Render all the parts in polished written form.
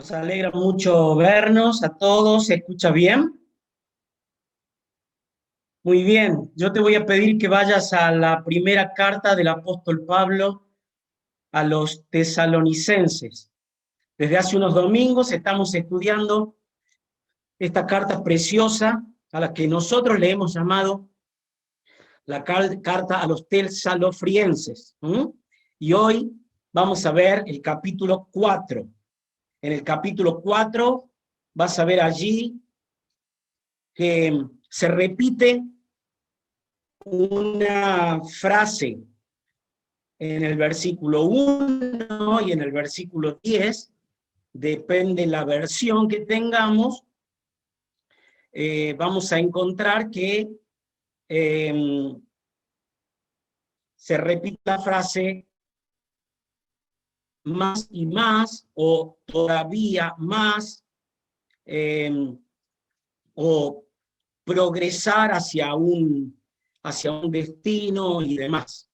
Nos alegra mucho vernos a todos. ¿Se escucha bien? Muy bien. Yo te voy a pedir que vayas a la primera carta del apóstol Pablo a los tesalonicenses. Desde hace unos domingos estamos estudiando esta carta preciosa a la que nosotros le hemos llamado la carta a los tesalofrienses. Y hoy vamos a ver el capítulo 4. En el capítulo 4 vas a ver allí que se repite una frase en el versículo 1 y en el versículo 10, depende la versión que tengamos, vamos a encontrar que se repite la frase más y más, o todavía más, o progresar hacia un destino y demás.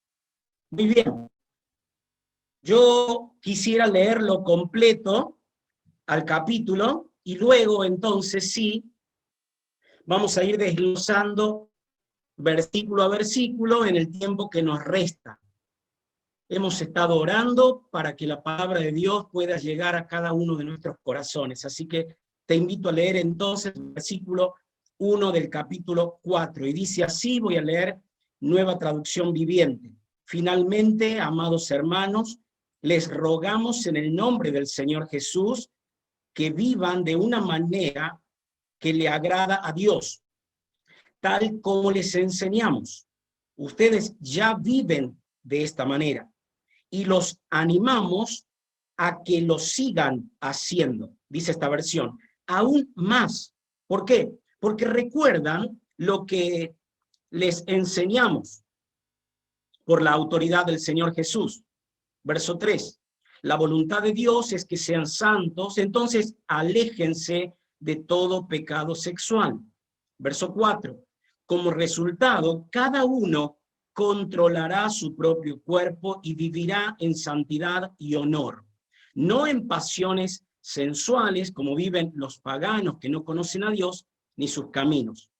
Muy bien. Yo quisiera leerlo completo al capítulo y luego entonces sí, vamos a ir desglosando versículo a versículo en el tiempo que nos resta. Hemos estado orando para que la palabra de Dios pueda llegar a cada uno de nuestros corazones. Así que te invito a leer entonces el versículo 1 del capítulo 4. Y dice así, voy a leer Nueva Traducción Viviente. Finalmente, amados hermanos, les rogamos en el nombre del Señor Jesús que vivan de una manera que le agrada a Dios, tal como les enseñamos. Ustedes ya viven de esta manera y los animamos a que lo sigan haciendo, dice esta versión, aún más. ¿Por qué? Porque recuerdan lo que les enseñamos por la autoridad del Señor Jesús. Verso 3. La voluntad de Dios es que sean santos, entonces aléjense de todo pecado sexual. Verso 4. Como resultado, cada uno controlará su propio cuerpo y vivirá en santidad y honor, no en pasiones sensuales como viven los paganos que no conocen a Dios ni sus caminos.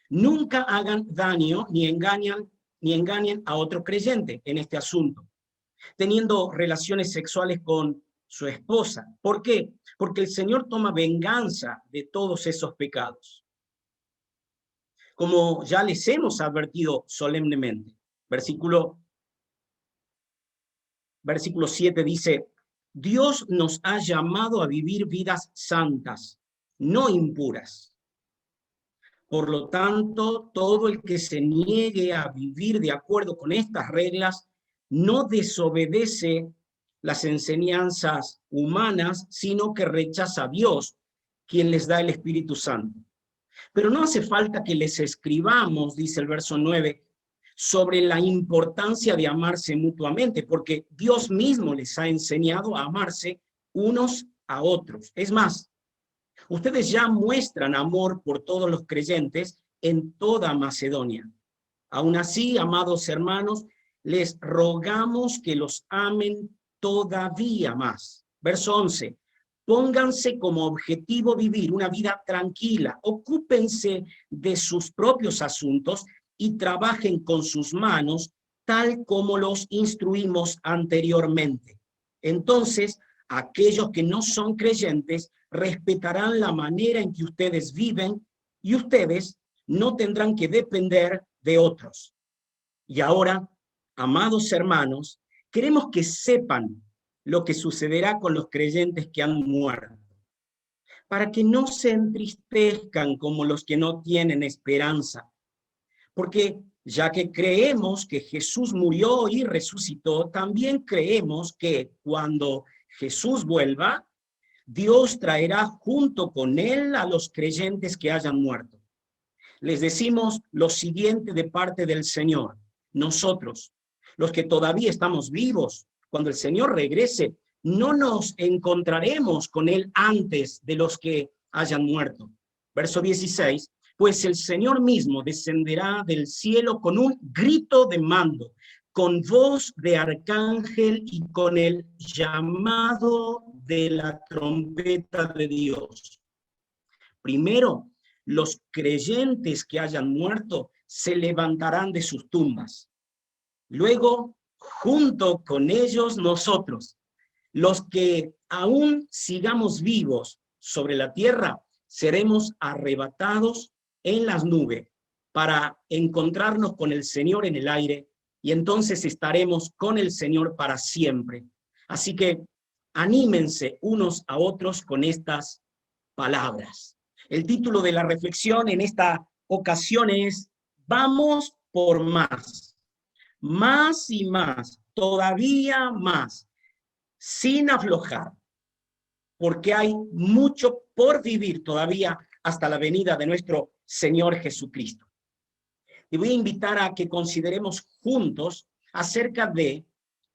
Nunca hagan daño ni engañen a otro creyente en este asunto, teniendo relaciones sexuales con su esposa. ¿Por qué? Porque el Señor toma venganza de todos esos pecados, como ya les hemos advertido solemnemente. Versículo 7 dice, Dios nos ha llamado a vivir vidas santas, no impuras. Por lo tanto, todo el que se niegue a vivir de acuerdo con estas reglas no desobedece las enseñanzas humanas, sino que rechaza a Dios, quien les da el Espíritu Santo. Pero no hace falta que les escribamos, dice el verso 9, sobre la importancia de amarse mutuamente, porque Dios mismo les ha enseñado a amarse unos a otros. Es más, ustedes ya muestran amor por todos los creyentes en toda Macedonia. Aún así, amados hermanos, les rogamos que los amen todavía más. Verso 11. Pónganse como objetivo vivir una vida tranquila, ocúpense de sus propios asuntos y trabajen con sus manos tal como los instruimos anteriormente. Entonces, aquellos que no son creyentes respetarán la manera en que ustedes viven y ustedes no tendrán que depender de otros. Y ahora, amados hermanos, queremos que sepan lo que sucederá con los creyentes que han muerto, para que no se entristezcan como los que no tienen esperanza. Porque ya que creemos que Jesús murió y resucitó, también creemos que cuando Jesús vuelva, Dios traerá junto con él a los creyentes que hayan muerto. Les decimos lo siguiente de parte del Señor. Nosotros, los que todavía estamos vivos, cuando el Señor regrese, no nos encontraremos con él antes de los que hayan muerto. Verso 16. Pues el Señor mismo descenderá del cielo con un grito de mando, con voz de arcángel y con el llamado de la trompeta de Dios. Primero, los creyentes que hayan muerto se levantarán de sus tumbas. Luego, junto con ellos nosotros, los que aún sigamos vivos sobre la tierra, seremos arrebatados en las nubes para encontrarnos con el Señor en el aire, y entonces estaremos con el Señor para siempre. Así que anímense unos a otros con estas palabras. El título de la reflexión en esta ocasión es: vamos por más. Más y más, todavía más, sin aflojar, porque hay mucho por vivir todavía hasta la venida de nuestro Señor Jesucristo. Te voy a invitar a que consideremos juntos acerca de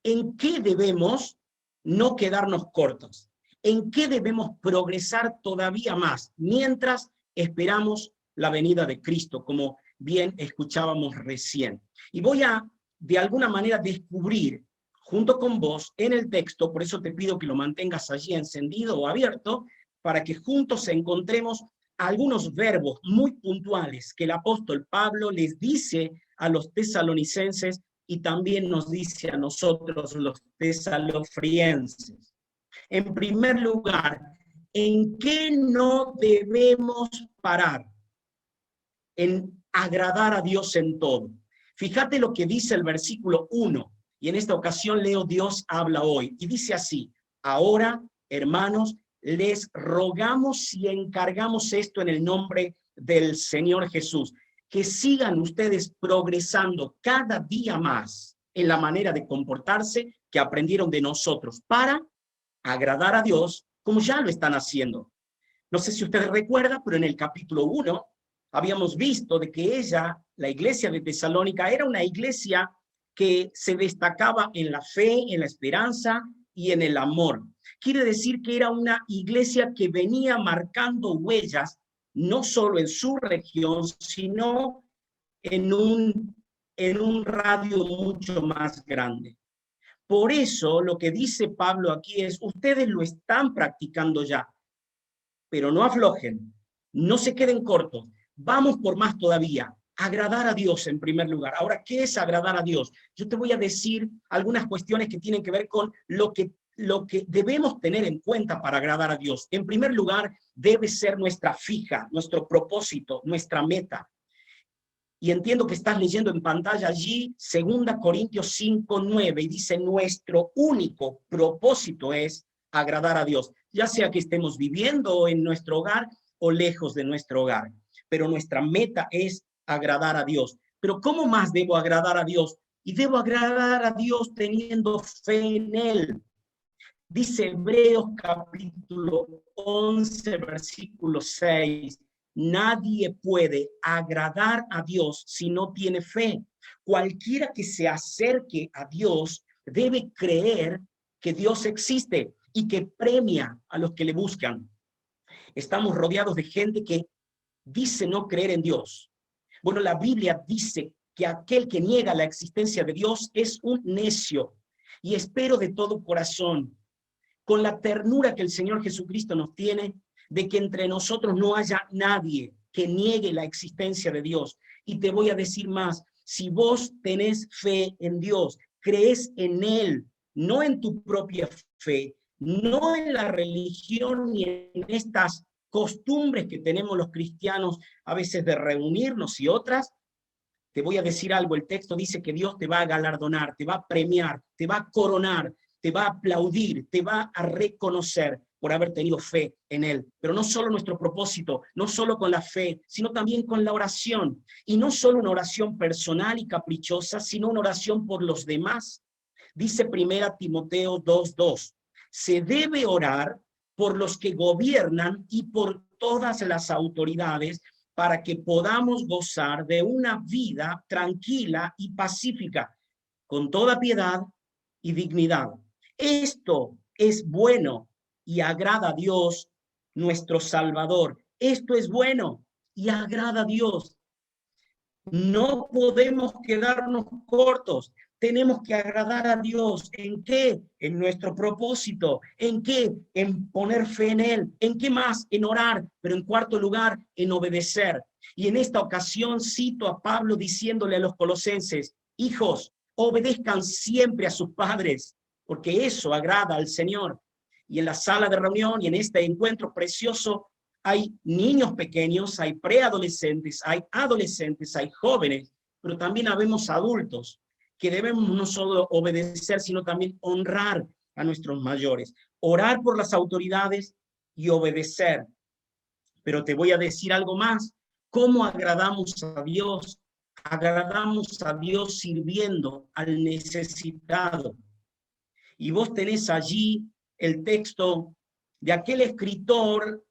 en qué debemos no quedarnos cortos, en qué debemos progresar todavía más mientras esperamos la venida de Cristo, como bien escuchábamos recién. Y voy a, de alguna manera, descubrir junto con vos en el texto, por eso te pido que lo mantengas allí encendido o abierto, para que juntos encontremos algunos verbos muy puntuales que el apóstol Pablo les dice a los tesalonicenses y también nos dice a nosotros los tesalofrienses. En primer lugar, ¿en qué no debemos parar? En agradar a Dios en todo. Fíjate lo que dice el versículo 1, y en esta ocasión leo Dios habla hoy, y dice así: ahora, hermanos, les rogamos y encargamos esto en el nombre del Señor Jesús, que sigan ustedes progresando cada día más en la manera de comportarse que aprendieron de nosotros para agradar a Dios como ya lo están haciendo. No sé si ustedes recuerdan, pero en el capítulo 1 habíamos visto de que la iglesia de Tesalónica, era una iglesia que se destacaba en la fe, en la esperanza y en el amor. Quiere decir que era una iglesia que venía marcando huellas, no solo en su región, sino en un radio mucho más grande. Por eso lo que dice Pablo aquí es: ustedes lo están practicando ya, pero no aflojen, no se queden cortos, vamos por más todavía. Agradar a Dios en primer lugar. Ahora, ¿qué es agradar a Dios? Yo te voy a decir algunas cuestiones que tienen que ver con lo que debemos tener en cuenta para agradar a Dios. En primer lugar, debe ser nuestra fija, nuestro propósito, nuestra meta. Y entiendo que estás leyendo en pantalla allí 2 Corintios 5:9, y dice: nuestro único propósito es agradar a Dios, ya sea que estemos viviendo en nuestro hogar o lejos de nuestro hogar. Pero nuestra meta es agradar a Dios. Pero ¿cómo más debo agradar a Dios? Y debo agradar a Dios teniendo fe en Él. Dice Hebreos capítulo 11, versículo 6. Nadie puede agradar a Dios si no tiene fe. Cualquiera que se acerque a Dios debe creer que Dios existe y que premia a los que le buscan. Estamos rodeados de gente que dice no creer en Dios. Bueno, la Biblia dice que aquel que niega la existencia de Dios es un necio. Y espero de todo corazón, con la ternura que el Señor Jesucristo nos tiene, de que entre nosotros no haya nadie que niegue la existencia de Dios. Y te voy a decir más: si vos tenés fe en Dios, crees en Él, no en tu propia fe, no en la religión ni en estas costumbres que tenemos los cristianos a veces de reunirnos y otras, te voy a decir algo: el texto dice que Dios te va a galardonar, te va a premiar, te va a coronar, te va a aplaudir, te va a reconocer por haber tenido fe en Él. Pero no solo nuestro propósito, no solo con la fe, sino también con la oración. Y no solo una oración personal y caprichosa, sino una oración por los demás. Dice 1 Timoteo 2:2, se debe orar por los que gobiernan y por todas las autoridades, para que podamos gozar de una vida tranquila y pacífica, con toda piedad y dignidad. Esto es bueno y agrada a Dios, nuestro Salvador. Esto es bueno y agrada a Dios. No podemos quedarnos cortos. tenemos que agradar a Dios. ¿En qué? En nuestro propósito. ¿En qué? En poner fe en Él. ¿En qué más? En orar. Pero en cuarto lugar, en obedecer. Y en esta ocasión cito a Pablo diciéndole a los colosenses: hijos, obedezcan siempre a sus padres, porque eso agrada al Señor. Y en la sala de reunión y en este encuentro precioso hay niños pequeños, hay preadolescentes, hay adolescentes, hay jóvenes, pero también habemos adultos que debemos no solo obedecer, sino también honrar a nuestros mayores, orar por las autoridades y obedecer. Pero te voy a decir algo más. ¿Cómo agradamos a Dios? Agradamos a Dios sirviendo al necesitado. Y vos tenés allí el texto de aquel escritor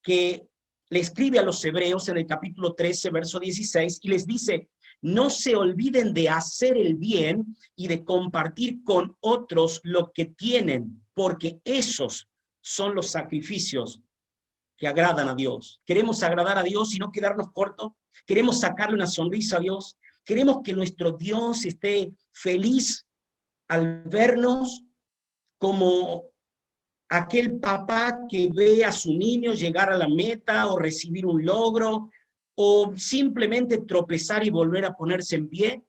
que le escribe a los hebreos en el capítulo 13, verso 16, y les dice: no se olviden de hacer el bien y de compartir con otros lo que tienen, porque esos son los sacrificios que agradan a Dios. Queremos agradar a Dios y no quedarnos cortos. Queremos sacarle una sonrisa a Dios. Queremos que nuestro Dios esté feliz al vernos, como aquel papá que ve a su niño llegar a la meta o recibir un logro o simplemente tropezar y volver a ponerse en pie.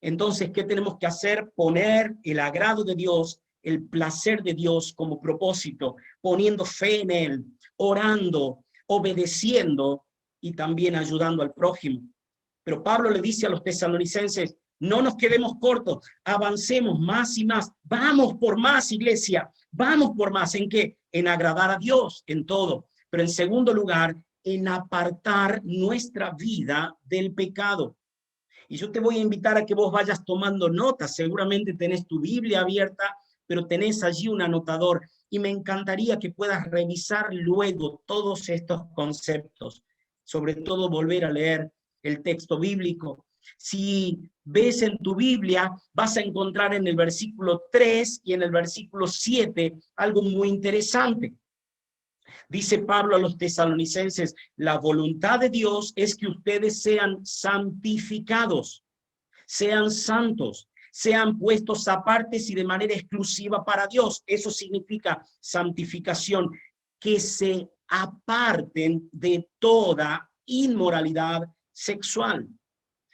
Entonces, ¿qué tenemos que hacer? Poner el agrado de Dios, el placer de Dios como propósito, poniendo fe en Él, orando, obedeciendo y también ayudando al prójimo. Pero Pablo le dice a los tesalonicenses: no nos quedemos cortos, avancemos más y más. Vamos por más, iglesia, vamos por más. ¿En qué? En agradar a Dios en todo. Pero en segundo lugar, en apartar nuestra vida del pecado. Y yo te voy a invitar a que vos vayas tomando notas. Seguramente tenés tu Biblia abierta, pero tenés allí un anotador. Y me encantaría que puedas revisar luego todos estos conceptos. Sobre todo volver a leer el texto bíblico. Si ves en tu Biblia, vas a encontrar en el versículo 3 y en el versículo 7 algo muy interesante. Dice Pablo a los tesalonicenses: la voluntad de Dios es que ustedes sean santificados, sean santos, sean puestos aparte y de manera exclusiva para Dios. Eso significa santificación, que se aparten de toda inmoralidad sexual.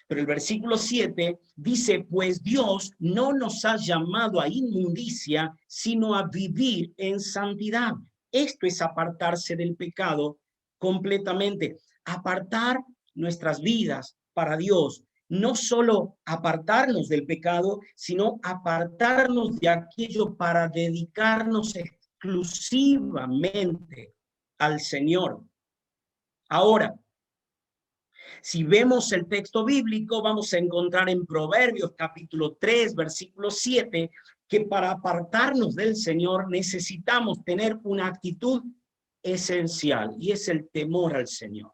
Pero el versículo 7 dice: pues Dios no nos ha llamado a inmundicia, sino a vivir en santidad. Esto es apartarse del pecado completamente, apartar nuestras vidas para Dios. No solo apartarnos del pecado, sino apartarnos de aquello para dedicarnos exclusivamente al Señor. Ahora, si vemos el texto bíblico, vamos a encontrar en Proverbios capítulo 3, versículo 7, que para apartarnos del Señor necesitamos tener una actitud esencial, y es el temor al Señor.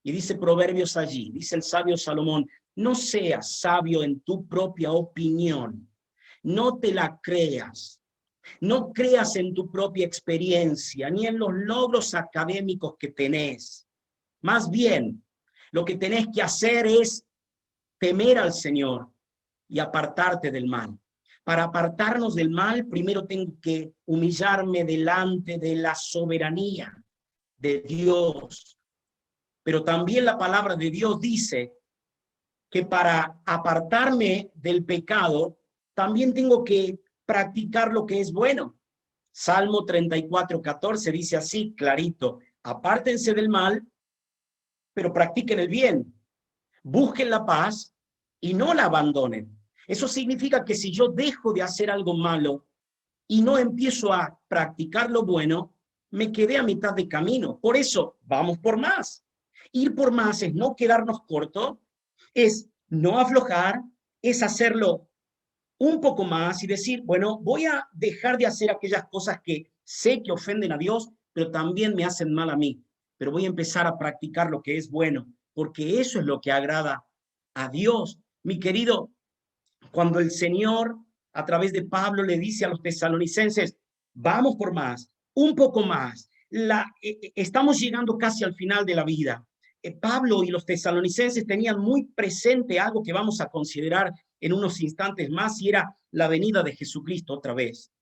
Y dice Proverbios allí, dice el sabio Salomón: no seas sabio en tu propia opinión, no te la creas, no creas en tu propia experiencia, ni en los logros académicos que tenés. Más bien, lo que tenés que hacer es temer al Señor y apartarte del mal. Para apartarnos del mal, primero tengo que humillarme delante de la soberanía de Dios. Pero también la palabra de Dios dice que para apartarme del pecado, también tengo que practicar lo que es bueno. Salmo 34:14 dice así, clarito: apártense del mal, pero practiquen el bien, busquen la paz y no la abandonen. Eso significa que si yo dejo de hacer algo malo y no empiezo a practicar lo bueno, me quedé a mitad de camino. Por eso, vamos por más. Ir por más es no quedarnos cortos, es no aflojar, es hacerlo un poco más y decir: bueno, voy a dejar de hacer aquellas cosas que sé que ofenden a Dios, pero también me hacen mal a mí. Pero voy a empezar a practicar lo que es bueno, porque eso es lo que agrada a Dios. Mi querido, cuando el Señor, a través de Pablo, le dice a los tesalonicenses: vamos por más, un poco más, estamos llegando casi al final de la vida. Pablo y los tesalonicenses tenían muy presente algo que vamos a considerar en unos instantes más y era la venida de Jesucristo otra vez.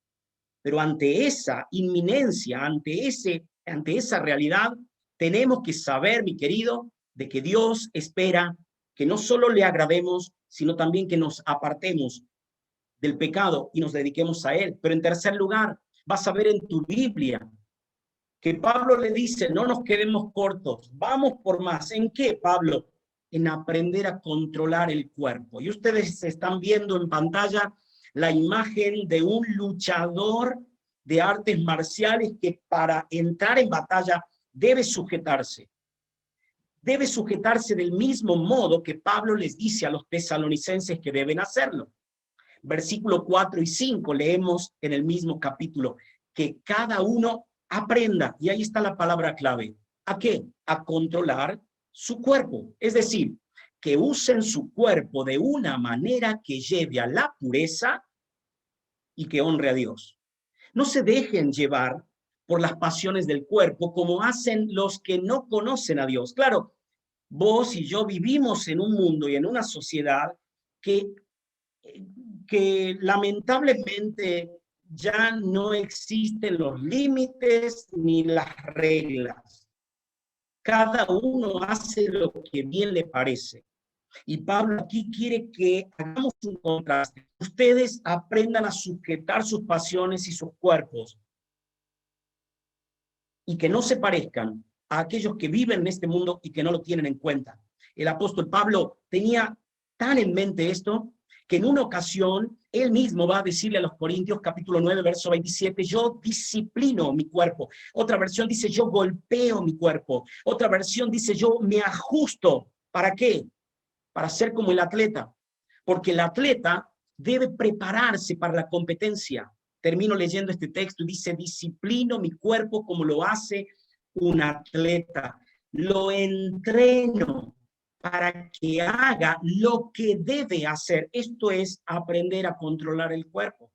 Pero ante esa inminencia, ante esa realidad, tenemos que saber, mi querido, de que Dios espera que no solo le agrademos, sino también que nos apartemos del pecado y nos dediquemos a Él. Pero en tercer lugar, vas a ver en tu Biblia que Pablo le dice, no nos quedemos cortos, vamos por más. ¿En qué, Pablo? En aprender a controlar el cuerpo. Y ustedes están viendo en pantalla la imagen de un luchador de artes marciales que para entrar en batalla debe sujetarse. Debe sujetarse del mismo modo que Pablo les dice a los tesalonicenses que deben hacerlo. Versículo 4 y 5 leemos en el mismo capítulo, que cada uno aprenda, y ahí está la palabra clave. ¿A qué? A controlar su cuerpo. Es decir, que usen su cuerpo de una manera que lleve a la pureza y que honre a Dios. No se dejen llevar por las pasiones del cuerpo como hacen los que no conocen a Dios. Claro, vos y yo vivimos en un mundo y en una sociedad que lamentablemente ya no existen los límites ni las reglas. Cada uno hace lo que bien le parece. Y Pablo aquí quiere que hagamos un contraste. Ustedes aprendan a sujetar sus pasiones y sus cuerpos y que no se parezcan a aquellos que viven en este mundo y que no lo tienen en cuenta. El apóstol Pablo tenía tan en mente esto que en una ocasión él mismo va a decirle a los Corintios, capítulo 9, verso 27, yo disciplino mi cuerpo. Otra versión dice, yo golpeo mi cuerpo. Otra versión dice, yo me ajusto. ¿Para qué? Para ser como el atleta. Porque el atleta debe prepararse para la competencia. Termino leyendo este texto y dice, disciplino mi cuerpo como lo hace un atleta. Lo entreno para que haga lo que debe hacer. Esto es aprender a controlar el cuerpo.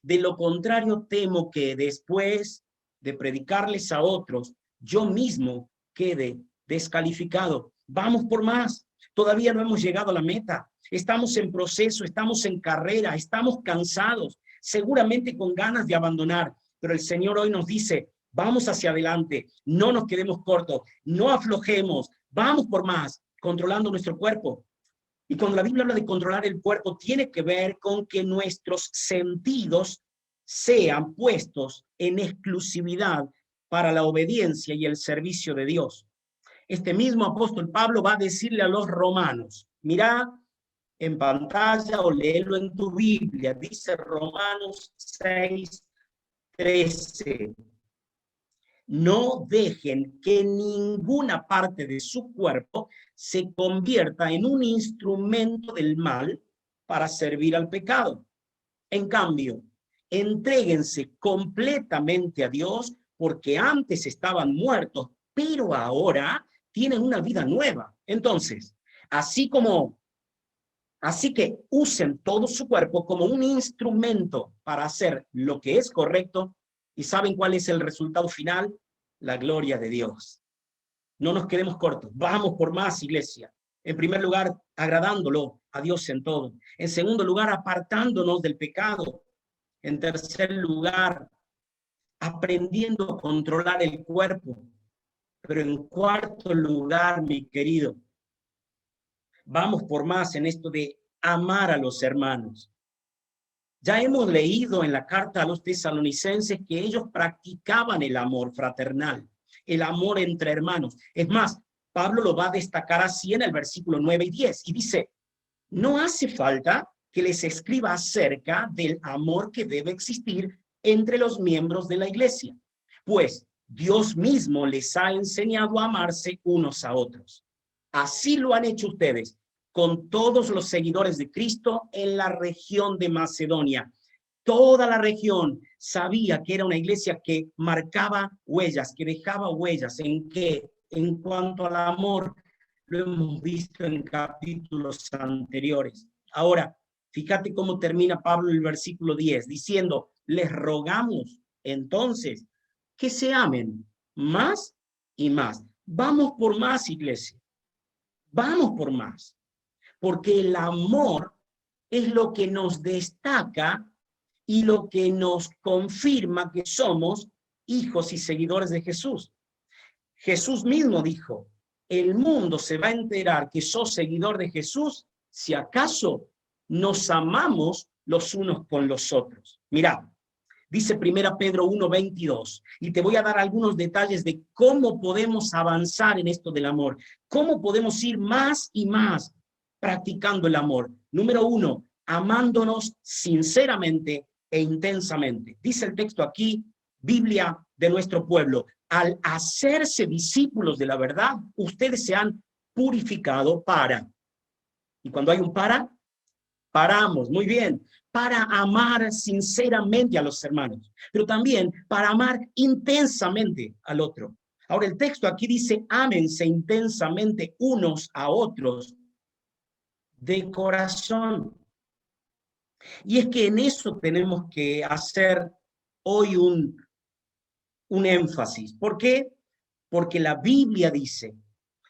De lo contrario, temo que después de predicarles a otros, yo mismo quede descalificado. Vamos por más. Todavía no hemos llegado a la meta. Estamos en proceso, estamos en carrera, estamos cansados, seguramente con ganas de abandonar. Pero el Señor hoy nos dice, vamos hacia adelante, no nos quedemos cortos, no aflojemos, vamos por más, controlando nuestro cuerpo. Y cuando la Biblia habla de controlar el cuerpo, tiene que ver con que nuestros sentidos sean puestos en exclusividad para la obediencia y el servicio de Dios. Este mismo apóstol Pablo va a decirle a los romanos, mira en pantalla o léelo en tu Biblia, dice Romanos 6:13. No dejen que ninguna parte de su cuerpo se convierta en un instrumento del mal para servir al pecado. En cambio, entréguense completamente a Dios porque antes estaban muertos, pero ahora tienen una vida nueva. Entonces, así que usen todo su cuerpo como un instrumento para hacer lo que es correcto. ¿Y saben cuál es el resultado final? La gloria de Dios. No nos quedemos cortos. Vamos por más, iglesia. En primer lugar, agradándolo a Dios en todo. En segundo lugar, apartándonos del pecado. En tercer lugar, aprendiendo a controlar el cuerpo. Pero en cuarto lugar, mi querido, vamos por más en esto de amar a los hermanos. Ya hemos leído en la carta a los tesalonicenses que ellos practicaban el amor fraternal, el amor entre hermanos. Es más, Pablo lo va a destacar así en el versículo 9 y 10, y dice, no hace falta que les escriba acerca del amor que debe existir entre los miembros de la iglesia, pues Dios mismo les ha enseñado a amarse unos a otros. Así lo han hecho ustedes con todos los seguidores de Cristo en la región de Macedonia. Toda la región sabía que era una iglesia que marcaba huellas, que dejaba huellas. ¿En qué? En cuanto al amor, lo hemos visto en capítulos anteriores. Ahora, fíjate cómo termina Pablo el versículo 10, diciendo, les rogamos entonces que se amen más y más. Vamos por más, iglesia. Vamos por más. Porque el amor es lo que nos destaca y lo que nos confirma que somos hijos y seguidores de Jesús. Jesús mismo dijo, el mundo se va a enterar que sos seguidor de Jesús si acaso nos amamos los unos con los otros. Mirá, dice 1 Pedro 1:22, y te voy a dar algunos detalles de cómo podemos avanzar en esto del amor, cómo podemos ir más y más practicando el amor. Número 1, amándonos sinceramente e intensamente. Dice el texto aquí, Biblia de nuestro pueblo, al hacerse discípulos de la verdad, ustedes se han purificado para. Y cuando hay un para, paramos, muy bien, para amar sinceramente a los hermanos, pero también para amar intensamente al otro. Ahora el texto aquí dice, ámense intensamente unos a otros de corazón. Y es que en eso tenemos que hacer hoy un énfasis. ¿Por qué? Porque la Biblia dice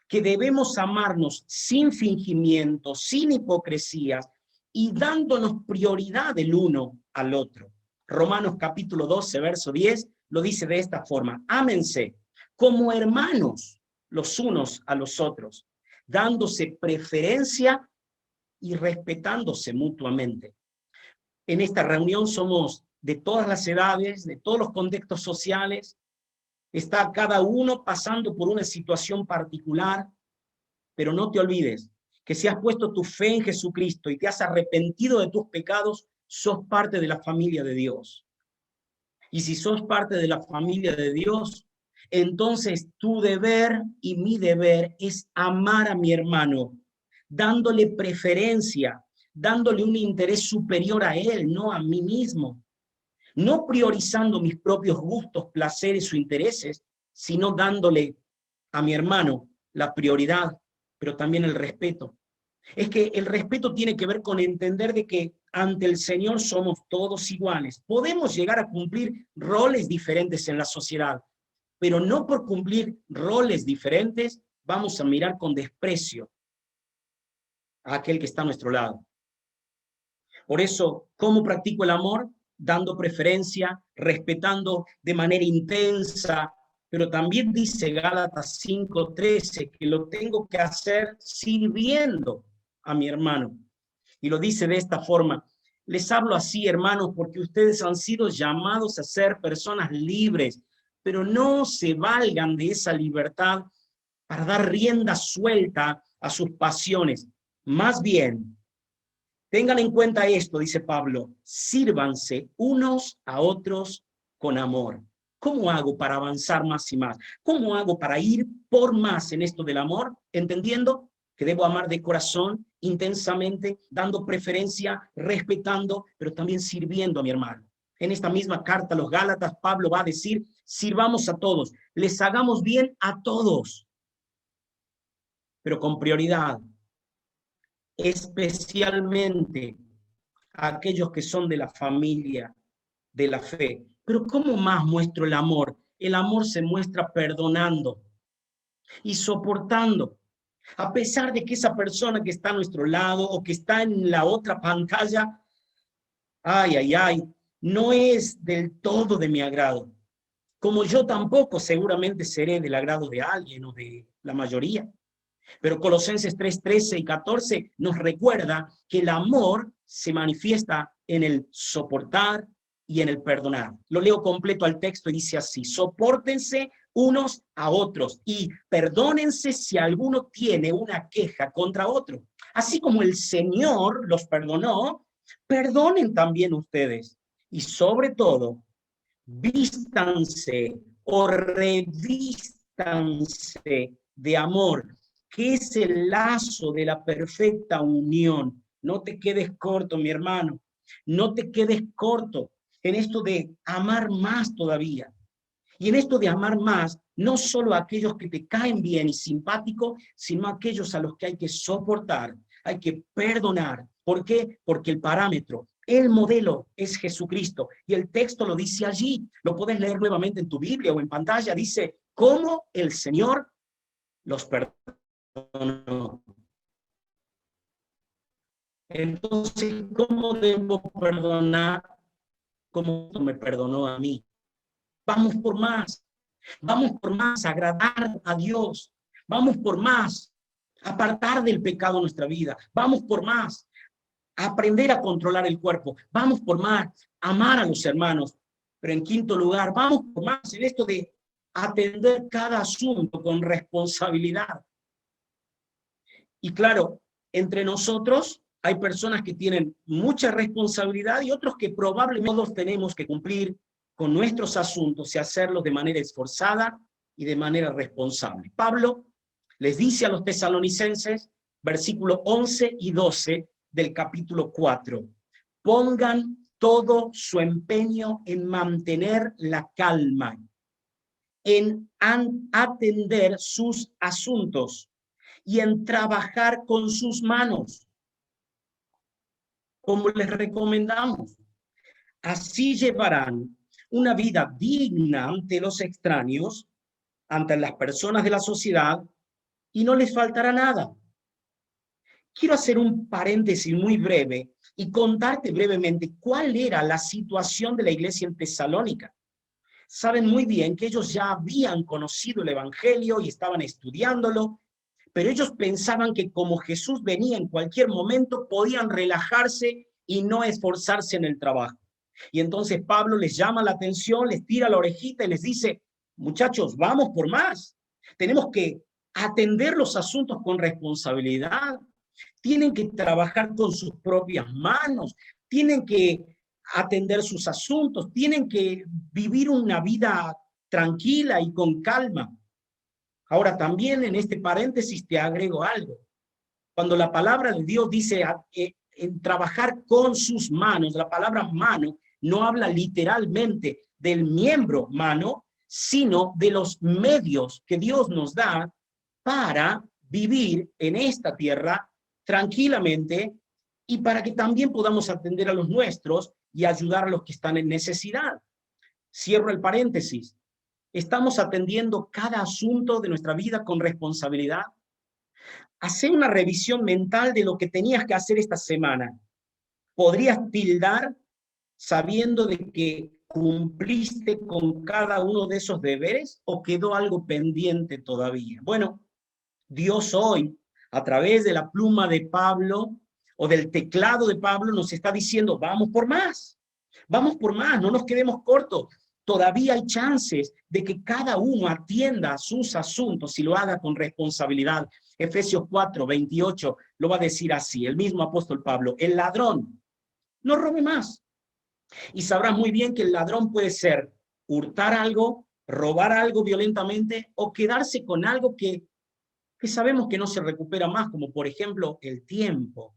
que debemos amarnos sin fingimiento, sin hipocresías y dándonos prioridad el uno al otro. Romanos capítulo 12, verso 10, lo dice de esta forma, ámense como hermanos los unos a los otros, dándose preferencia y respetándose mutuamente. En esta reunión somos de todas las edades, de todos los contextos sociales, está cada uno pasando por una situación particular, pero no te olvides que si has puesto tu fe en Jesucristo y te has arrepentido de tus pecados, sos parte de la familia de Dios. Y si sos parte de la familia de Dios, entonces tu deber y mi deber es amar a mi hermano, dándole preferencia, dándole un interés superior a él, no a mí mismo. No priorizando mis propios gustos, placeres o intereses, sino dándole a mi hermano la prioridad, pero también el respeto. Es que el respeto tiene que ver con entender de que ante el Señor somos todos iguales. Podemos llegar a cumplir roles diferentes en la sociedad, pero no por cumplir roles diferentes vamos a mirar con desprecio a aquel que está a nuestro lado. Por eso, ¿cómo practico el amor? Dando preferencia, respetando de manera intensa, pero también dice Gálatas 5:13 que lo tengo que hacer sirviendo a mi hermano. Y lo dice de esta forma, les hablo así, hermanos, porque ustedes han sido llamados a ser personas libres, pero no se valgan de esa libertad para dar rienda suelta a sus pasiones. Más bien, tengan en cuenta esto, dice Pablo, sírvanse unos a otros con amor. ¿Cómo hago para avanzar más y más? ¿Cómo hago para ir por más en esto del amor? Entendiendo que debo amar de corazón, intensamente, dando preferencia, respetando, pero también sirviendo a mi hermano. En esta misma carta a los Gálatas, Pablo va a decir, sirvamos a todos, les hagamos bien a todos, pero con prioridad, especialmente a aquellos que son de la familia de la fe. Pero ¿cómo más muestro el amor? El amor se muestra perdonando y soportando. A pesar de que esa persona que está a nuestro lado o que está en la otra pantalla, no es del todo de mi agrado. Como yo tampoco seguramente seré del agrado de alguien o de la mayoría. Pero Colosenses 3:13 y 14 nos recuerda que el amor se manifiesta en el soportar y en el perdonar. Lo leo completo al texto y dice así, sopórtense unos a otros y perdónense si alguno tiene una queja contra otro. Así como el Señor los perdonó, perdonen también ustedes. Y sobre todo, vístanse o revístanse de amor, que es el lazo de la perfecta unión. No te quedes corto, mi hermano. No te quedes corto en esto de amar más todavía. Y en esto de amar más, no solo a aquellos que te caen bien y simpáticos, sino a aquellos a los que hay que soportar, hay que perdonar. ¿Por qué? Porque el parámetro, el modelo es Jesucristo. Y el texto lo dice allí. Lo puedes leer nuevamente en tu Biblia o en pantalla. Dice, ¿cómo el Señor los perdonó? Entonces, ¿cómo debo perdonar como me perdonó a mí? Vamos por más, agradar a Dios, vamos por más, apartar del pecado nuestra vida, vamos por más, aprender a controlar el cuerpo, vamos por más, amar a los hermanos, pero en quinto lugar, vamos por más en esto de atender cada asunto con responsabilidad. Y claro, entre nosotros hay personas que tienen mucha responsabilidad y otros que probablemente todos tenemos que cumplir con nuestros asuntos y hacerlos de manera esforzada y de manera responsable. Pablo les dice a los tesalonicenses, versículos 11 y 12 del capítulo 4, pongan todo su empeño en mantener la calma, en atender sus asuntos y en trabajar con sus manos, como les recomendamos. Así llevarán una vida digna ante los extraños, ante las personas de la sociedad, y no les faltará nada. Quiero hacer un paréntesis muy breve y contarte brevemente cuál era la situación de la iglesia en Tesalónica. Saben muy bien que ellos ya habían conocido el evangelio y estaban estudiándolo, pero ellos pensaban que como Jesús venía en cualquier momento, podían relajarse y no esforzarse en el trabajo. Y entonces Pablo les llama la atención, les tira la orejita y les dice, muchachos, vamos por más. Tenemos que atender los asuntos con responsabilidad. Tienen que trabajar con sus propias manos. Tienen que atender sus asuntos. Tienen que vivir una vida tranquila y con calma. Ahora, también en este paréntesis te agrego algo. Cuando la palabra de Dios dice en trabajar con sus manos, la palabra mano no habla literalmente del miembro mano, sino de los medios que Dios nos da para vivir en esta tierra tranquilamente y para que también podamos atender a los nuestros y ayudar a los que están en necesidad. Cierro el paréntesis. ¿Estamos atendiendo cada asunto de nuestra vida con responsabilidad? Hacé una revisión mental de lo que tenías que hacer esta semana. ¿Podrías tildar sabiendo de que cumpliste con cada uno de esos deberes o quedó algo pendiente todavía? Bueno, Dios hoy, a través de la pluma de Pablo o del teclado de Pablo, nos está diciendo, vamos por más, no nos quedemos cortos. Todavía hay chances de que cada uno atienda sus asuntos y lo haga con responsabilidad. Efesios 4, 28 lo va a decir así, el mismo apóstol Pablo, el ladrón no robe más. Y sabrás muy bien que el ladrón puede ser hurtar algo, robar algo violentamente o quedarse con algo que sabemos que no se recupera más, como por ejemplo el tiempo.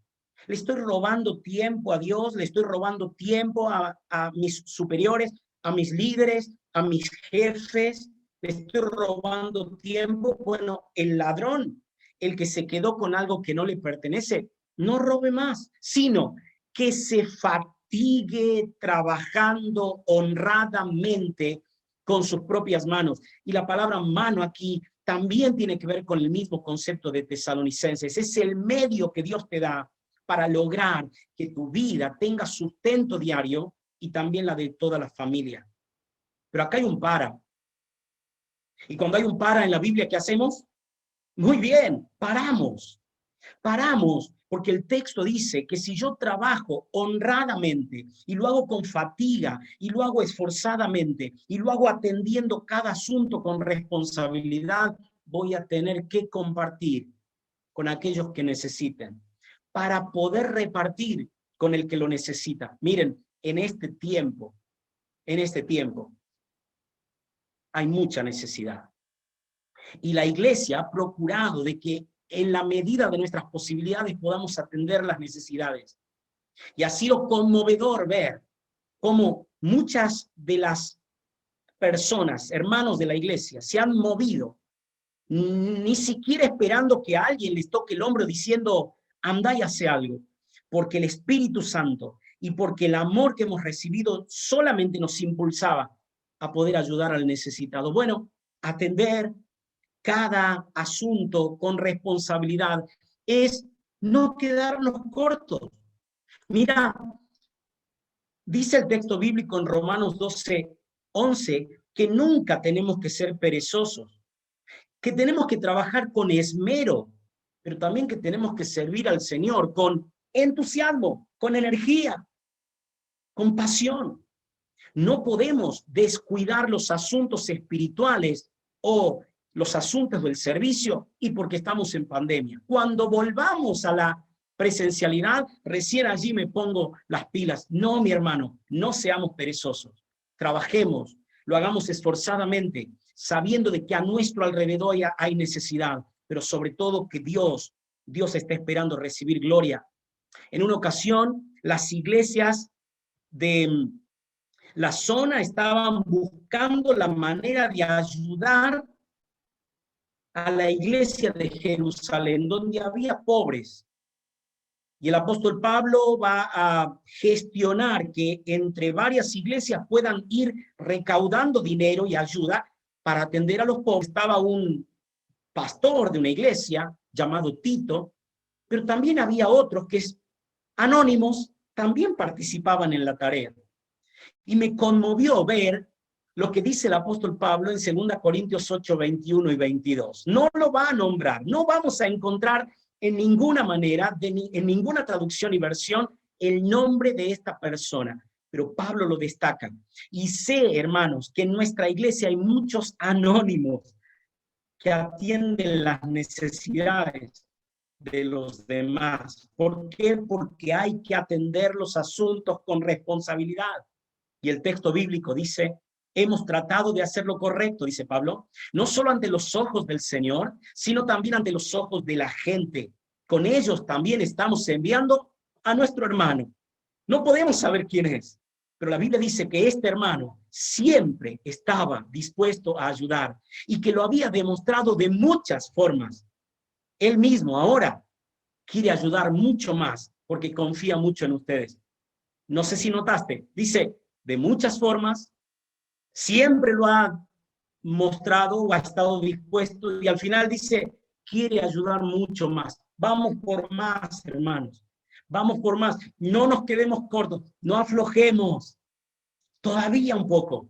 Le estoy robando tiempo a Dios, le estoy robando tiempo a mis superiores, a mis líderes, a mis jefes, le estoy robando tiempo. Bueno, el ladrón, el que se quedó con algo que no le pertenece, no robe más, sino que se fatigue trabajando honradamente con sus propias manos. Y la palabra mano aquí también tiene que ver con el mismo concepto de Tesalonicenses. Es el medio que Dios te da para lograr que tu vida tenga sustento diario y también la de toda la familia. Pero acá hay un para. Y cuando hay un para en la Biblia, ¿qué hacemos? Muy bien, paramos. Paramos, porque el texto dice que si yo trabajo honradamente y lo hago con fatiga y lo hago esforzadamente y lo hago atendiendo cada asunto con responsabilidad, voy a tener que compartir con aquellos que necesiten para poder repartir con el que lo necesita. Miren, en este tiempo hay mucha necesidad. Y la iglesia ha procurado de que en la medida de nuestras posibilidades podamos atender las necesidades. Y ha sido conmovedor ver cómo muchas de las personas, hermanos de la iglesia, se han movido, ni siquiera esperando que alguien les toque el hombro diciendo, anda y hace algo, porque el Espíritu Santo y porque el amor que hemos recibido solamente nos impulsaba a poder ayudar al necesitado. Bueno, atender cada asunto con responsabilidad es no quedarnos cortos. Mira, dice el texto bíblico en Romanos 12:11 que nunca tenemos que ser perezosos, que tenemos que trabajar con esmero, pero también que tenemos que servir al Señor con entusiasmo, con energía, con pasión. No podemos descuidar los asuntos espirituales o los asuntos del servicio y porque estamos en pandemia. Cuando volvamos a la presencialidad, recién allí me pongo las pilas. No, mi hermano, no seamos perezosos. Trabajemos, lo hagamos esforzadamente, sabiendo de que a nuestro alrededor hay necesidad, pero sobre todo que Dios está esperando recibir gloria. En una ocasión, las iglesias de la zona estaban buscando la manera de ayudar a la iglesia de Jerusalén, donde había pobres. Y el apóstol Pablo va a gestionar que entre varias iglesias puedan ir recaudando dinero y ayuda para atender a los pobres. Estaba un pastor de una iglesia llamado Tito, pero también había otros que anónimos también participaban en la tarea. Y me conmovió ver lo que dice el apóstol Pablo en 2 Corintios 8, 21 y 22. No lo va a nombrar, no vamos a encontrar en ninguna manera, en ninguna traducción y versión, el nombre de esta persona, pero Pablo lo destaca. Y sé, hermanos, que en nuestra iglesia hay muchos anónimos que atienden las necesidades de los demás. ¿Por qué? Porque hay que atender los asuntos con responsabilidad. Y el texto bíblico dice, hemos tratado de hacer lo correcto, dice Pablo, no solo ante los ojos del Señor, sino también ante los ojos de la gente. Con ellos también estamos enviando a nuestro hermano. No podemos saber quién es, pero la Biblia dice que este hermano siempre estaba dispuesto a ayudar y que lo había demostrado de muchas formas. Él mismo ahora quiere ayudar mucho más porque confía mucho en ustedes. No sé si notaste, dice, de muchas formas, siempre lo ha mostrado o ha estado dispuesto y al final dice, quiere ayudar mucho más. Vamos por más, hermanos. Vamos por más. No nos quedemos cortos, no aflojemos. Todavía un poco,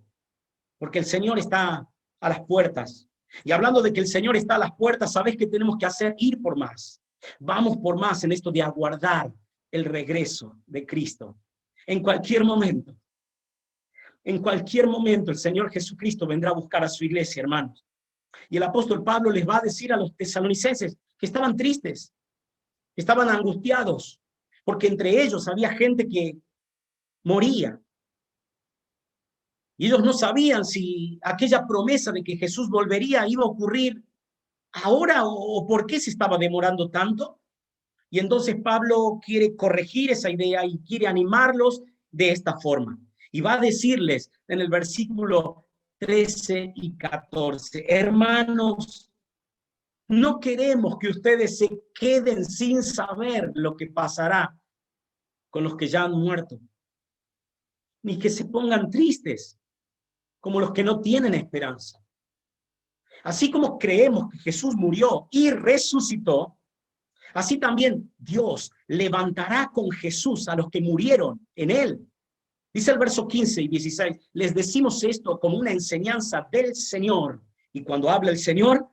porque el Señor está a las puertas. Y hablando de que el Señor está a las puertas, ¿sabes qué tenemos que hacer? Ir por más. Vamos por más en esto de aguardar el regreso de Cristo. En cualquier momento el Señor Jesucristo vendrá a buscar a su iglesia, hermanos. Y el apóstol Pablo les va a decir a los tesalonicenses que estaban tristes, estaban angustiados, porque entre ellos había gente que moría. Y ellos no sabían si aquella promesa de que Jesús volvería iba a ocurrir ahora o por qué se estaba demorando tanto. Y entonces Pablo quiere corregir esa idea y quiere animarlos de esta forma. Y va a decirles en el versículo 13 y 14, hermanos, no queremos que ustedes se queden sin saber lo que pasará con los que ya han muerto, ni que se pongan tristes como los que no tienen esperanza. Así como creemos que Jesús murió y resucitó, así también Dios levantará con Jesús a los que murieron en él. Dice el verso 15 y 16, les decimos esto como una enseñanza del Señor. Y cuando habla el Señor,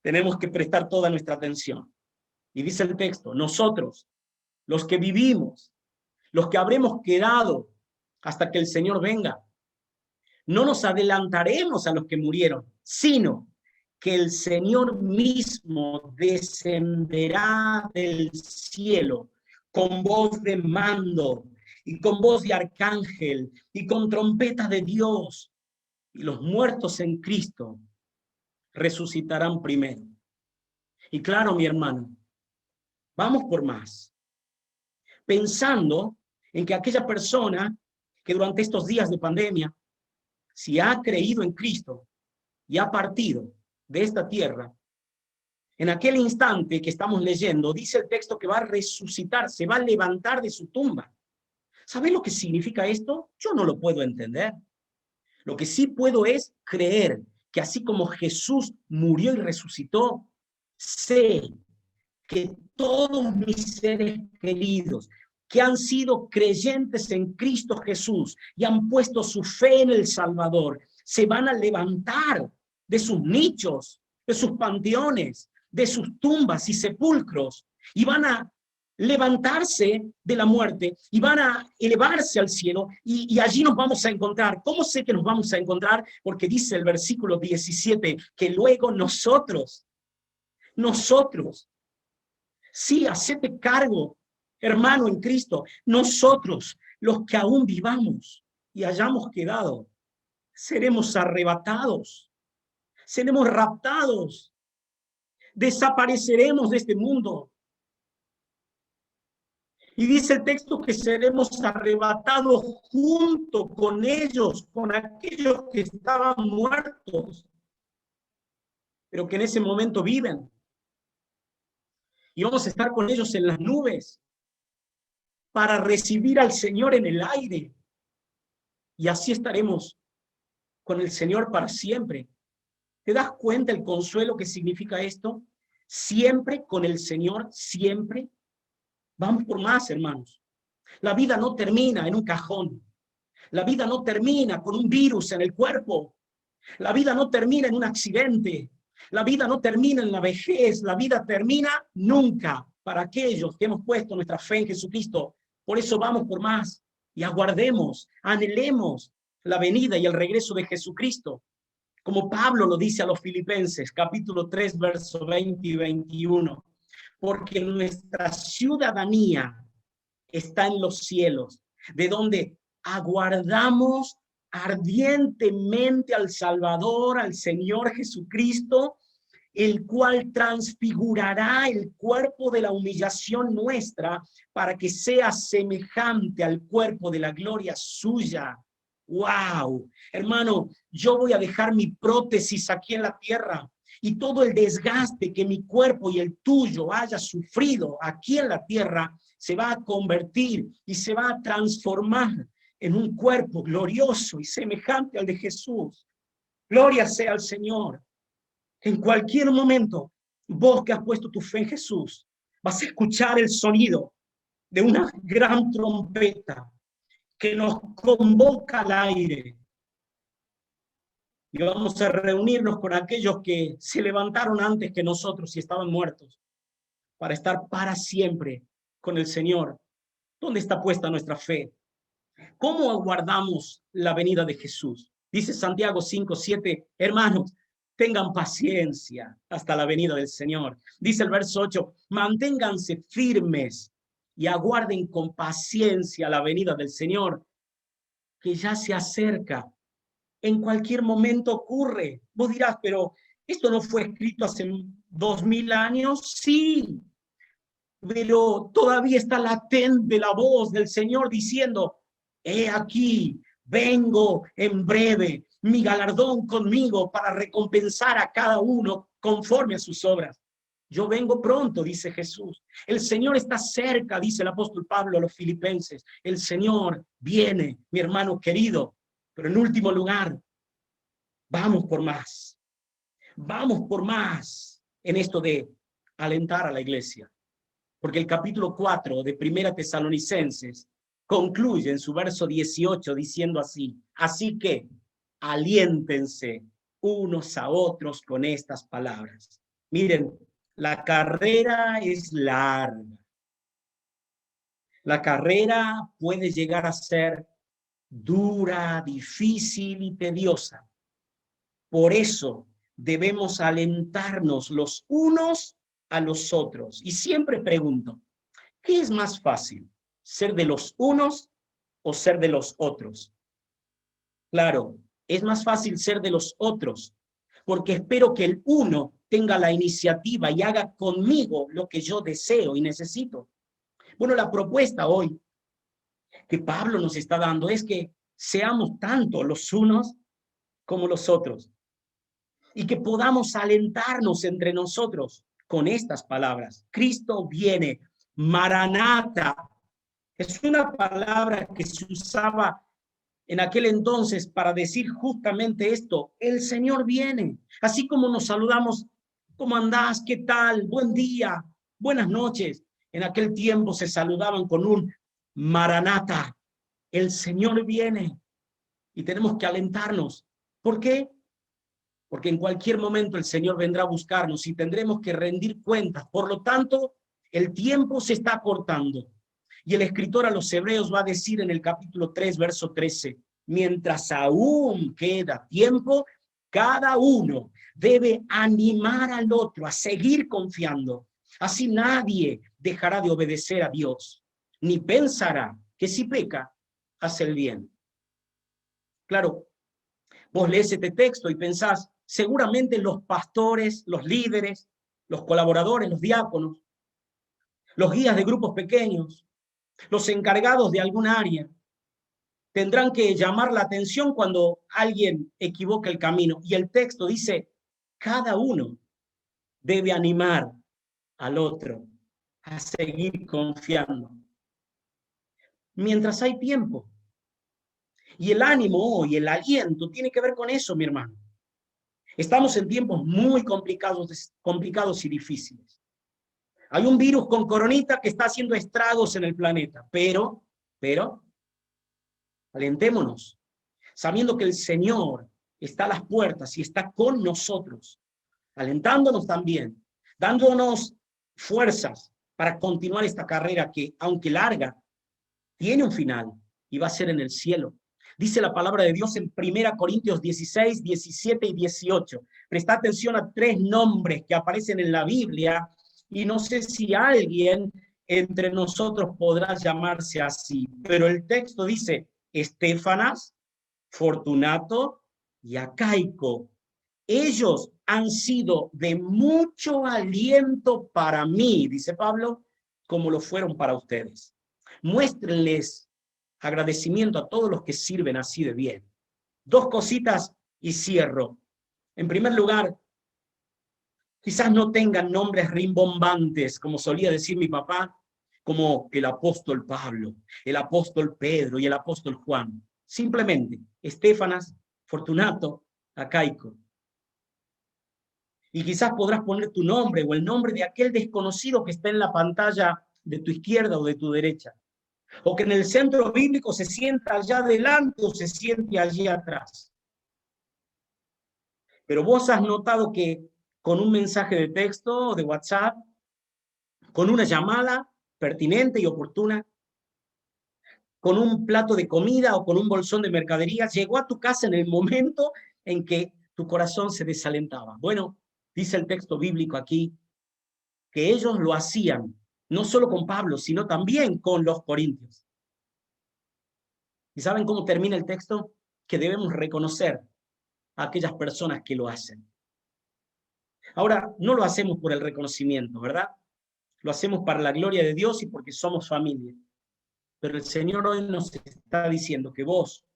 tenemos que prestar toda nuestra atención. Y dice el texto, nosotros, los que vivimos, los que habremos quedado hasta que el Señor venga, no nos adelantaremos a los que murieron, sino que el Señor mismo descenderá del cielo con voz de mando y con voz de arcángel y con trompeta de Dios, y los muertos en Cristo resucitarán primero. Y claro, mi hermano, vamos por más, pensando en que aquella persona que durante estos días de pandemia, si ha creído en Cristo y ha partido de esta tierra, en aquel instante que estamos leyendo, dice el texto que va a resucitar, se va a levantar de su tumba. ¿Sabes lo que significa esto? Yo no lo puedo entender. Lo que sí puedo es creer que así como Jesús murió y resucitó, sé que todos mis seres queridos, que han sido creyentes en Cristo Jesús y han puesto su fe en el Salvador, se van a levantar de sus nichos, de sus panteones, de sus tumbas y sepulcros, y van a levantarse de la muerte y van a elevarse al cielo, y allí nos vamos a encontrar. ¿Cómo sé que nos vamos a encontrar? Porque dice el versículo 17 que luego nosotros, sí, hacete cargo, hermano en Cristo, nosotros, los que aún vivamos y hayamos quedado, seremos arrebatados, seremos raptados, desapareceremos de este mundo. Y dice el texto que seremos arrebatados junto con ellos, con aquellos que estaban muertos, pero que en ese momento viven. Y vamos a estar con ellos en las nubes para recibir al Señor en el aire. Y así estaremos con el Señor para siempre. ¿Te das cuenta el consuelo que significa esto? Siempre con el Señor, siempre. Vamos por más, hermanos. La vida no termina en un cajón. La vida no termina con un virus en el cuerpo. La vida no termina en un accidente. La vida no termina en la vejez. La vida termina nunca para aquellos que hemos puesto nuestra fe en Jesucristo. Por eso vamos por más y aguardemos, anhelemos la venida y el regreso de Jesucristo. Como Pablo lo dice a los Filipenses, capítulo 3, versos 20 y 21. Porque nuestra ciudadanía está en los cielos, de donde aguardamos ardientemente al Salvador, al Señor Jesucristo, el cual transfigurará el cuerpo de la humillación nuestra para que sea semejante al cuerpo de la gloria suya. ¡Wow! Hermano, yo voy a dejar mi prótesis aquí en la tierra, y todo el desgaste que mi cuerpo y el tuyo haya sufrido aquí en la tierra se va a convertir y se va a transformar en un cuerpo glorioso y semejante al de Jesús. Gloria sea al Señor. En cualquier momento, vos que has puesto tu fe en Jesús, vas a escuchar el sonido de una gran trompeta que nos convoca al aire. Y vamos a reunirnos con aquellos que se levantaron antes que nosotros y estaban muertos, para estar para siempre con el Señor. ¿Dónde está puesta nuestra fe? ¿Cómo aguardamos la venida de Jesús? Dice Santiago 5:7, hermanos, tengan paciencia hasta la venida del Señor. Dice el verso 8, manténganse firmes y aguarden con paciencia la venida del Señor, que ya se acerca. En cualquier momento ocurre. Vos dirás, pero ¿esto no fue escrito hace 2000 años? Sí, pero todavía está latente la voz del Señor diciendo, he aquí, vengo en breve, mi galardón conmigo para recompensar a cada uno conforme a sus obras. Yo vengo pronto, dice Jesús. El Señor está cerca, dice el apóstol Pablo a los Filipenses. El Señor viene, mi hermano querido. Pero en último lugar, vamos por más. Vamos por más en esto de alentar a la iglesia. Porque el capítulo 4 de Primera Tesalonicenses concluye en su verso 18 diciendo así, así que aliéntense unos a otros con estas palabras. Miren, la carrera es larga. La carrera puede llegar a ser dura, difícil y tediosa. Por eso debemos alentarnos los unos a los otros. Y siempre pregunto, ¿qué es más fácil? ¿Ser de los unos o ser de los otros? Claro, es más fácil ser de los otros, porque espero que el uno tenga la iniciativa y haga conmigo lo que yo deseo y necesito. Bueno, la propuesta hoy que Pablo nos está dando es que seamos tanto los unos como los otros y que podamos alentarnos entre nosotros con estas palabras. Cristo viene, Maranata. Es una palabra que se usaba en aquel entonces para decir justamente esto, el Señor viene. Así como nos saludamos, ¿cómo andás? ¿Qué tal? Buen día, buenas noches. En aquel tiempo se saludaban con un Maranata, el Señor viene. Y tenemos que alentarnos. ¿Por qué? Porque en cualquier momento el Señor vendrá a buscarnos y tendremos que rendir cuentas. Por lo tanto, el tiempo se está acortando. Y el escritor a los Hebreos va a decir en el capítulo 3, verso 13, mientras aún queda tiempo, cada uno debe animar al otro a seguir confiando. Así nadie dejará de obedecer a Dios, ni pensará que si peca, hace el bien. Claro, vos lees este texto y pensás, seguramente los pastores, los líderes, los colaboradores, los diáconos, los guías de grupos pequeños, los encargados de algún área, tendrán que llamar la atención cuando alguien equivoca el camino. Y el texto dice, cada uno debe animar al otro a seguir confiando. Mientras hay tiempo. Y el ánimo y el aliento tiene que ver con eso, mi hermano. Estamos en tiempos muy complicados y difíciles. Hay un virus con coronita que está haciendo estragos en el planeta, pero, alentémonos, sabiendo que el Señor está a las puertas y está con nosotros, alentándonos también, dándonos fuerzas para continuar esta carrera que, aunque larga, tiene un final y va a ser en el cielo. Dice la palabra de Dios en 1 Corintios 16, 17 y 18. Presta atención a 3 nombres que aparecen en la Biblia y no sé si alguien entre nosotros podrá llamarse así, pero el texto dice Estéfanas, Fortunato y Acaico. Ellos han sido de mucho aliento para mí, dice Pablo, como lo fueron para ustedes. Muéstrenles agradecimiento a todos los que sirven así de bien. 2 cositas y cierro. En primer lugar, quizás no tengan nombres rimbombantes, como solía decir mi papá, como el apóstol Pablo, el apóstol Pedro y el apóstol Juan. Simplemente, Estéfanas, Fortunato, Acaico. Y quizás podrás poner tu nombre o el nombre de aquel desconocido que está en la pantalla de tu izquierda o de tu derecha. O que en el centro bíblico se sienta allá adelante o se siente allí atrás. Pero vos has notado que con un mensaje de texto o de WhatsApp, con una llamada pertinente y oportuna, con un plato de comida o con un bolsón de mercadería, llegó a tu casa en el momento en que tu corazón se desalentaba. Bueno, dice el texto bíblico aquí, que ellos lo hacían, no solo con Pablo, sino también con los corintios. ¿Y saben cómo termina el texto? Que debemos reconocer a aquellas personas que lo hacen. Ahora, no lo hacemos por el reconocimiento, ¿verdad? Lo hacemos para la gloria de Dios y porque somos familia. Pero el Señor hoy nos está diciendo que vos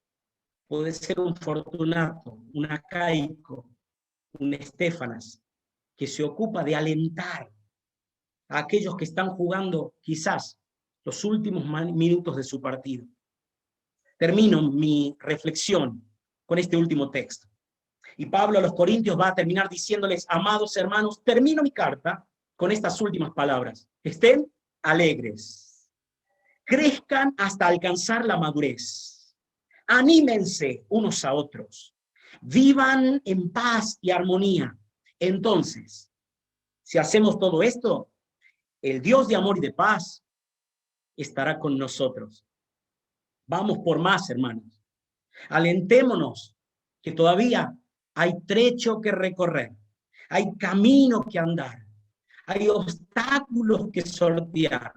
podés ser un Fortunato, un Acaico, un Estéfanas, que se ocupa de alentar a aquellos que están jugando quizás los últimos minutos de su partido. Termino mi reflexión con este último texto. Y Pablo a los Corintios va a terminar diciéndoles, amados hermanos, termino mi carta con estas últimas palabras. Estén alegres, crezcan hasta alcanzar la madurez, anímense unos a otros, vivan en paz y armonía. Entonces, si hacemos todo esto, el Dios de amor y de paz estará con nosotros. Vamos por más, hermanos. Alentémonos, que todavía hay trecho que recorrer, hay camino que andar, hay obstáculos que sortear,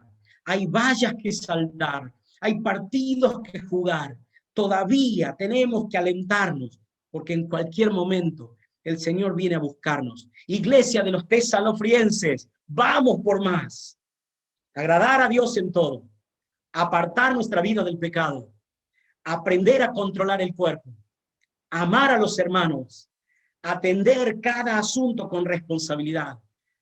hay vallas que saltar, hay partidos que jugar. Todavía tenemos que alentarnos, porque en cualquier momento el Señor viene a buscarnos. Iglesia de los tesalonicenses, vamos por más. Agradar a Dios en todo, apartar nuestra vida del pecado, aprender a controlar el cuerpo, amar a los hermanos, atender cada asunto con responsabilidad,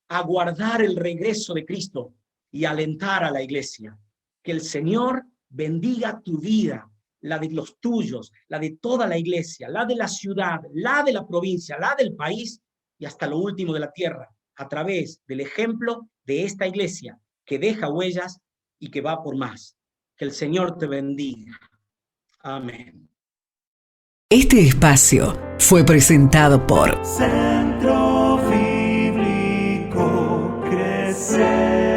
aguardar el regreso de Cristo y alentar a la iglesia. Que el Señor bendiga tu vida, la de los tuyos, la de toda la iglesia, la de la ciudad, la de la provincia, la del país y hasta lo último de la tierra, a través del ejemplo de esta iglesia que deja huellas y que va por más. Que el Señor te bendiga. Amén. Este espacio fue presentado por Centro Bíblico Crecer.